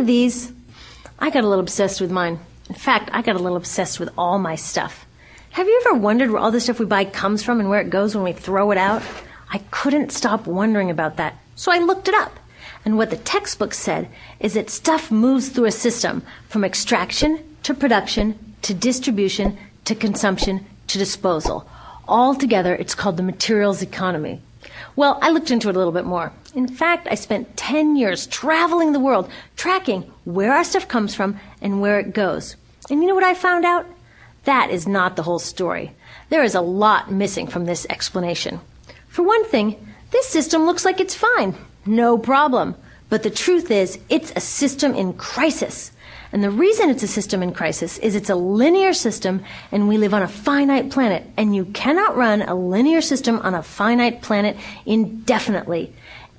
These, I got a little obsessed with mine. In fact, I got a little obsessed with all my stuff. Have you ever wondered where all the stuff we buy comes from and where it goes when we throw it out? I couldn't stop wondering about that, so I looked it up. And what the textbook said is that stuff moves through a system from extraction to production to distribution to consumption to disposal. All together, it's called the materials economy. Well, I looked into it a little bit more. In fact, I spent 10 years traveling the world, tracking where our stuff comes from and where it goes. And you know what I found out? That is not the whole story. There is a lot missing from this explanation. For one thing, this system looks like it's fine. No problem. But the truth is, it's a system in crisis. And the reason it's a system in crisis is it's a linear system and we live on a finite planet. And you cannot run a linear system on a finite planet indefinitely.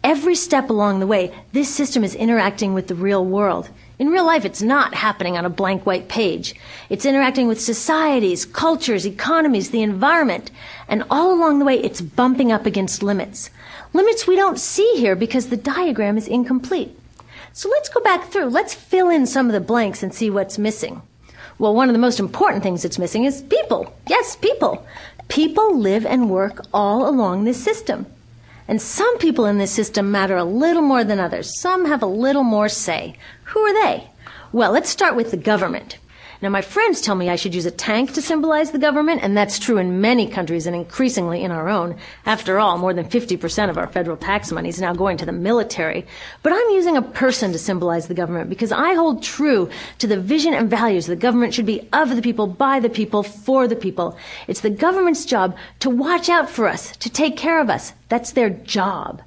Every step along the way, this system is interacting with the real world. In real life, it's not happening on a blank white page. It's interacting with societies, cultures, economies, the environment. And all along the way, it's bumping up against limits. Limits we don't see here because the diagram is incomplete. So let's go back through. Let's fill in some of the blanks and see what's missing. Well, one of the most important things that's missing is people. Yes, people. People live and work all along this system. And some people in this system matter a little more than others. Some have a little more say. Who are they? Well, let's start with the government. Now, my friends tell me I should use a tank to symbolize the government, and that's true in many countries and increasingly in our own. After all, more than 50% of our federal tax money is now going to the military. But I'm using a person to symbolize the government because I hold true to the vision and values the government should be of the people, by the people, for the people. It's the government's job to watch out for us, to take care of us. That's their job.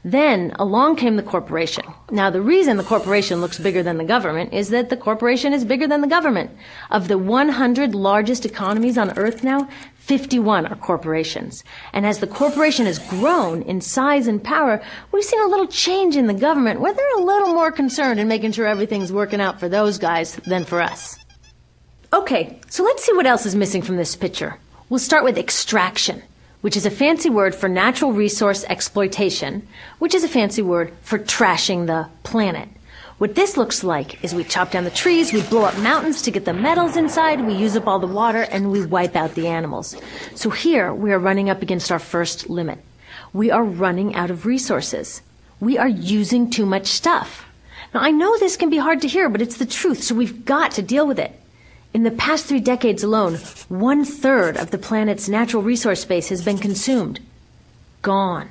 Then along came the corporation. Now, the reason the corporation looks bigger than the government is that the corporation is bigger than the government. Of the 100 largest economies on Earth now, 51 are corporations. And as the corporation has grown in size and power, we've seen a little change in the government where they're a little more concerned in making sure everything's working out for those guys than for us. Okay, so let's see what else is missing from this picture. We'll start with extraction, which is a fancy word for natural resource exploitation, which is a fancy word for trashing the planet. What this looks like is we chop down the trees, we blow up mountains to get the metals inside, we use up all the water, and we wipe out the animals. So here we are running up against our first limit. We are running out of resources. We are using too much stuff. Now, I know this can be hard to hear, but it's the truth, so we've got to deal with it. In the past 3 decades alone, 1/3 of the planet's natural resource base has been consumed. Gone.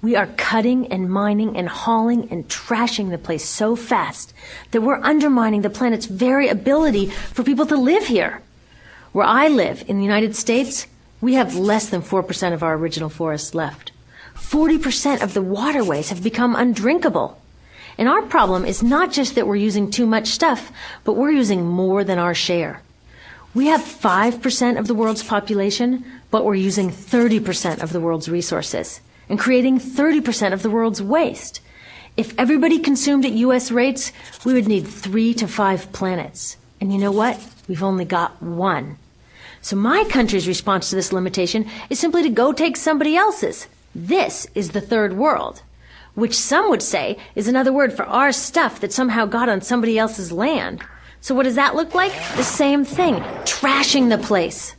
We are cutting and mining and hauling and trashing the place so fast that we're undermining the planet's very ability for people to live here. Where I live, in the United States, we have less than 4% of our original forests left. 40% of the waterways have become undrinkable. And our problem is not just that we're using too much stuff, but we're using more than our share. We have 5% of the world's population, but we're using 30% of the world's resources and creating 30% of the world's waste. If everybody consumed at U.S. rates, we would need 3 to 5 planets. And you know what? We've only got 1. So my country's response to this limitation is simply to go take somebody else's. This is the third world, which some would say is another word for our stuff that somehow got on somebody else's land. So what does that look like? The same thing, trashing the place.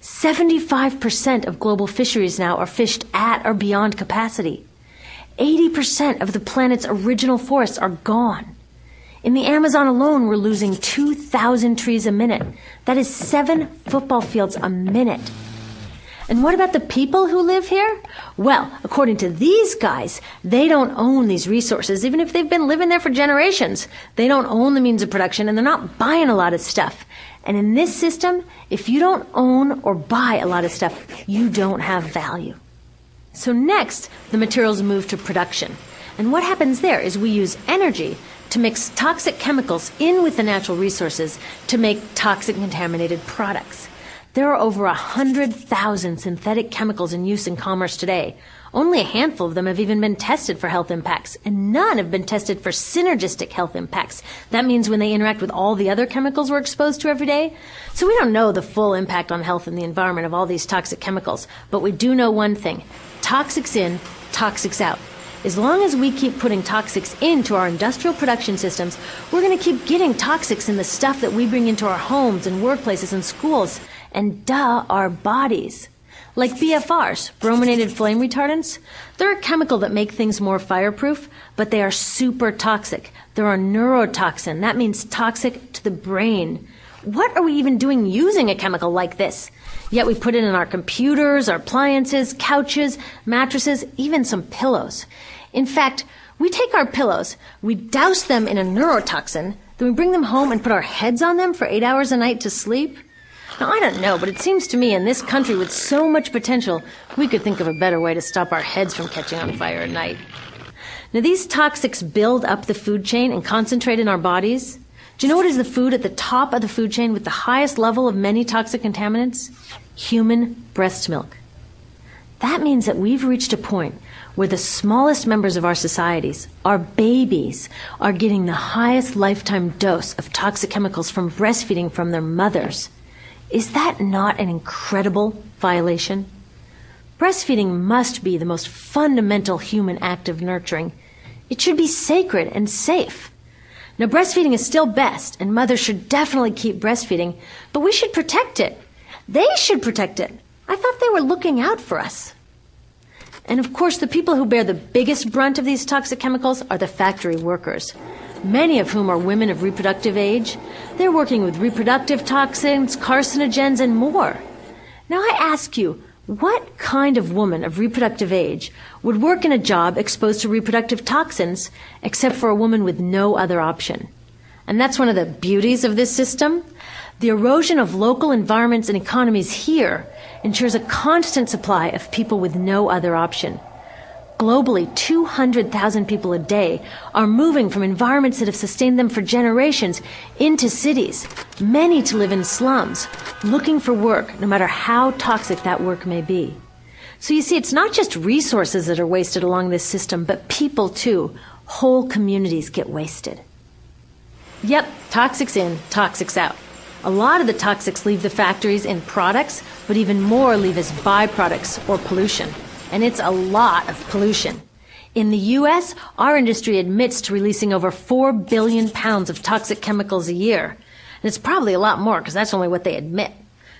75% of global fisheries now are fished at or beyond capacity. 80% of the planet's original forests are gone. In the Amazon alone, we're losing 2,000 trees a minute. That is 7 football fields a minute. And what about the people who live here? Well, according to these guys, they don't own these resources, even if they've been living there for generations. They don't own the means of production, and they're not buying a lot of stuff. And in this system, if you don't own or buy a lot of stuff, you don't have value. So next, the materials move to production. And what happens there is we use energy to mix toxic chemicals in with the natural resources to make toxic contaminated products. There are over 100,000 synthetic chemicals in use in commerce today. Only a handful of them have even been tested for health impacts, and none have been tested for synergistic health impacts. That means when they interact with all the other chemicals we're exposed to every day. So we don't know the full impact on health and the environment of all these toxic chemicals, but we do know one thing. Toxics in, toxics out. As long as we keep putting toxics into our industrial production systems, we're going to keep getting toxics in the stuff that we bring into our homes and workplaces and schools, and our bodies. Like BFRs, brominated flame retardants, they're a chemical that make things more fireproof, but they are super toxic. They're a neurotoxin. That means toxic to the brain. What are we even doing using a chemical like this? Yet we put it in our computers, our appliances, couches, mattresses, even some pillows. In fact, we take our pillows, we douse them in a neurotoxin, then we bring them home and put our heads on them for 8 hours a night to sleep. Now, I don't know, but it seems to me in this country with so much potential, we could think of a better way to stop our heads from catching on fire at night. Now, these toxics build up the food chain and concentrate in our bodies. Do you know what is the food at the top of the food chain with the highest level of many toxic contaminants? Human breast milk. That means that we've reached a point where the smallest members of our societies, our babies, are getting the highest lifetime dose of toxic chemicals from breastfeeding from their mothers. Is that not an incredible violation? Breastfeeding must be the most fundamental human act of nurturing. It should be sacred and safe. Now, breastfeeding is still best, and mothers should definitely keep breastfeeding, but we should protect it. They should protect it. I thought they were looking out for us. And of course, the people who bear the biggest brunt of these toxic chemicals are the factory workers, many of whom are women of reproductive age. They're working with reproductive toxins, carcinogens, and more. Now I ask you, what kind of woman of reproductive age would work in a job exposed to reproductive toxins except for a woman with no other option? And that's one of the beauties of this system. The erosion of local environments and economies here ensures a constant supply of people with no other option. Globally, 200,000 people a day are moving from environments that have sustained them for generations into cities, many to live in slums, looking for work, no matter how toxic that work may be. So you see, it's not just resources that are wasted along this system, but people too. Whole communities get wasted. Yep, toxics in, toxics out. A lot of the toxics leave the factories in products, but even more leave as byproducts or pollution. And it's a lot of pollution. In the U.S., our industry admits to releasing over 4 billion pounds of toxic chemicals a year. And it's probably a lot more because that's only what they admit.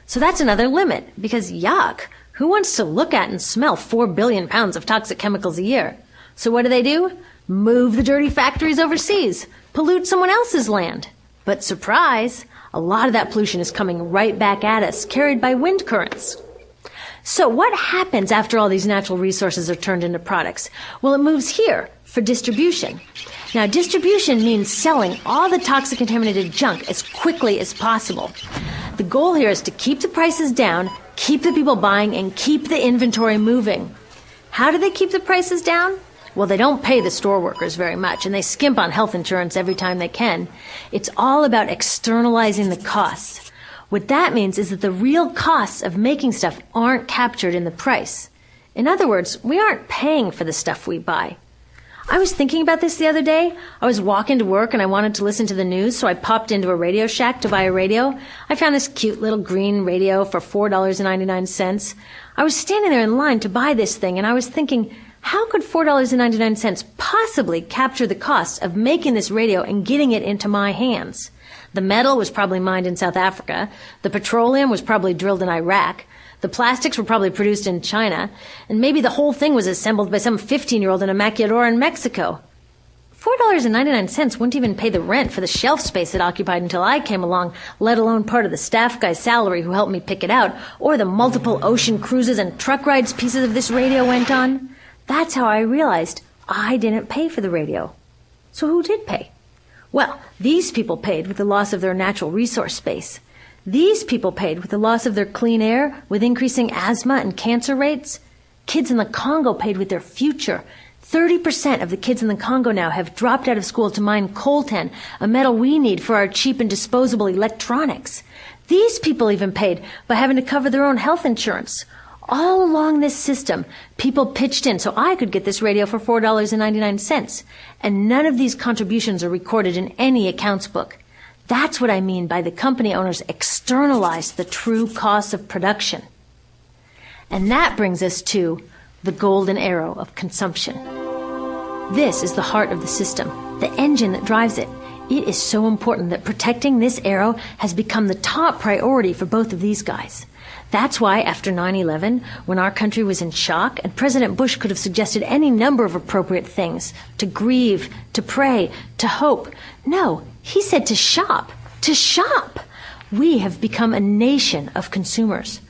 So that's another limit, because yuck, who wants to look at and smell 4 billion pounds of toxic chemicals a year? So what do? Move the dirty factories overseas, pollute someone else's land. But surprise, a lot of that pollution is coming right back at us, carried by wind currents. So what happens after all these natural resources are turned into products? Well, it moves here for distribution. Now, distribution means selling all the toxic contaminated junk as quickly as possible. The goal here is to keep the prices down, keep the people buying, and keep the inventory moving. How do they keep the prices down? Well, they don't pay the store workers very much, and they skimp on health insurance every time they can. It's all about externalizing the costs. What that means is that the real costs of making stuff aren't captured in the price. In other words, we aren't paying for the stuff we buy. I was thinking about this the other day. I was walking to work and I wanted to listen to the news, so I popped into a Radio Shack to buy a radio. I found this cute little green radio for $4.99. I was standing there in line to buy this thing, and I was thinking, how could $4.99 possibly capture the cost of making this radio and getting it into my hands? The metal was probably mined in South Africa. The petroleum was probably drilled in Iraq. The plastics were probably produced in China. And maybe the whole thing was assembled by some 15-year-old in a maquiladora in Mexico. $4.99 wouldn't even pay the rent for the shelf space it occupied until I came along, let alone part of the staff guy's salary who helped me pick it out, or the multiple ocean cruises and truck rides pieces of this radio went on. That's how I realized I didn't pay for the radio. So who did pay? Well, these people paid with the loss of their natural resource space. These people paid with the loss of their clean air, with increasing asthma and cancer rates. Kids in the Congo paid with their future. 30% of the kids in the Congo now have dropped out of school to mine coltan, a metal we need for our cheap and disposable electronics. These people even paid by having to cover their own health insurance. All along this system, people pitched in so I could get this radio for $4.99. And none of these contributions are recorded in any accounts book. That's what I mean by the company owners externalized the true costs of production. And that brings us to the golden arrow of consumption. This is the heart of the system, the engine that drives it. It is so important that protecting this arrow has become the top priority for both of these guys. That's why after 9/11, when our country was in shock, and President Bush could have suggested any number of appropriate things, to grieve, to pray, to hope. No, he said to shop. To shop! We have become a nation of consumers.